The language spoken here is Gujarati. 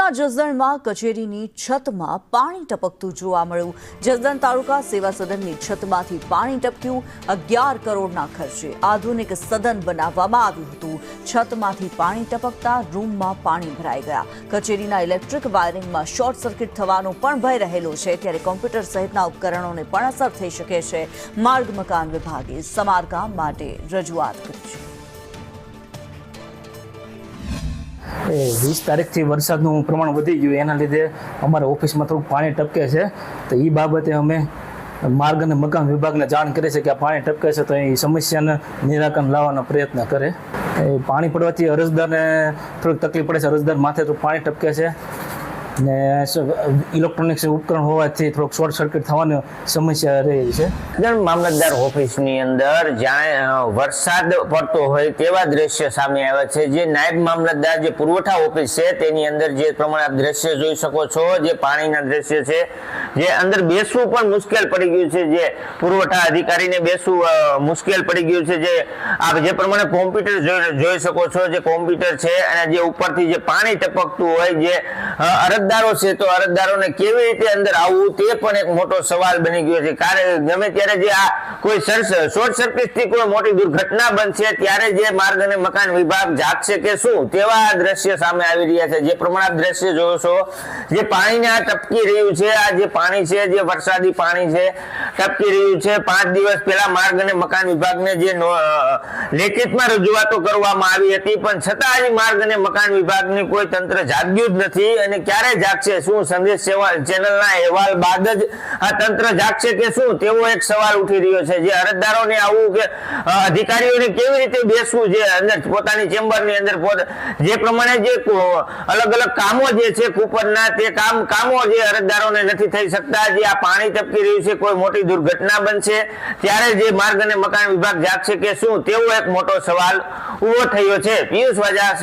સુરતના જસદણમાં કચેરીની છતમાં પાણી ટપકતું જોવા મળ્યું। જસદણ તાલુકા સેવા સદનની છતમાંથી પાણી ટપક્યું। 11 કરોડના ખર્ચે આધુનિક સદન બનાવવામાં આવ્યું હતું। છતમાંથી પાણી ટપકતા રૂમમાં પાણી ભરાઈ ગયા। કચેરીના ઇલેક્ટ્રિક વાયરિંગમાં શોર્ટ સર્કિટ થવાનો પણ ભય રહેલો છે, ત્યારે કોમ્પ્યુટર સહિતના ઉપકરણોને પણ અસર થઈ શકે છે। માર્ગ મકાન વિભાગે સમારકામ માટે રજૂઆત કરી છે। 20 તારીખથી વરસાદનું પ્રમાણ વધી ગયું, એના લીધે અમારા ઓફિસમાં થોડું પાણી ટપકે છે। તો એ બાબતે અમે માર્ગ અને મકાન વિભાગને જાણ કરી છે કે આ પાણી ટપકે છે, તો એ સમસ્યાને નિરાકરણ લાવવાનો પ્રયત્ન કરે। પાણી પડવાથી અરજદારને થોડીક તકલીફ પડે છે, અરજદાર માથે તો પાણી ટપકે છે ને ઇલેક્ટ્રોનિક્સ ઉપકરણ હોવાથી થોડોક શોર્ટ સર્કિટ થવાની સમસ્યા રહી છે। મામલતદાર ઓફિસની અંદર જાણે વરસાદ પડતો હોય તેવા દ્રશ્ય સામે આવ્યા છે। જે નાયબ મામલતદાર જે પુરવઠા ઓફિસ છે તેની અંદર જે પ્રમાણે આપ દ્રશ્ય જોઈ શકો છો, જે પાણીના દ્રશ્ય છે, જે અંદર બેસવું પણ મુશ્કેલ પડી ગયું છે। જે પુરવઠા અધિકારીને બેસવું મુશ્કેલ પડી ગયું છે। જે આપ જે પ્રમાણે કોમ્પ્યુટર જોઈ શકો છો, જે કોમ્પ્યુટર છે અને જે ઉપરથી જે પાણી ટપકતું હોય, જે અરજદારો છે તો અરજદારોને કેવી રીતે અંદર આવવું તે પણ એક મોટો સવાલ બની ગયો છે। કારણ ગમે ત્યારે જે આ કોઈ શોર્ટ સર્કિટથી કોઈ મોટી દુર્ઘટના બનશે ત્યારે જે માર્ગ અને મકાન વિભાગ જાગશે કે શું, તેવા દ્રશ્ય સામે આવી રહ્યા છે। જે પ્રમાણે દ્રશ્ય જોયો છો, જે પાણીને આ ટપકી રહ્યું છે, આ જે પાણી છે, જે વરસાદી પાણી છે ટપકી રહ્યું છે। 5 દિવસ પહેલા માર્ગ અને મકાન વિભાગને જે લેખિતમાં રજૂઆતો કરવામાં આવી હતી, પણ છતાં આજે માર્ગ અને મકાન વિભાગની કોઈ તંત્ર જાગ્યું જ નથી। અને ક્યારે જાગશે? શું સંદેશ ચેનલના અહેવાલ બાદ જ આ તંત્ર જાગશે કે શું, તેવો એક સવાલ ઉઠી રહ્યો છે। જે અરજદારોને આવું કે અધિકારીઓને કેવી રીતે બેસવું, જે અંદર પોતાની ચેમ્બરની અંદર જે પ્રમાણે જે અલગ અલગ કામો જે છે કૂપનના, તે કામો જે અરજદારોને નથી થઈ શકતા। જે આ પાણી ટપકી રહ્યું છે, કોઈ મોટી દુર્ઘટના બનશે ત્યારે જે માર્ગ અને મકાન વિભાગ જાગશે કે શું, તેવો એક મોટો સવાલ ઉભો થયો છે। પિયુષ વાજા।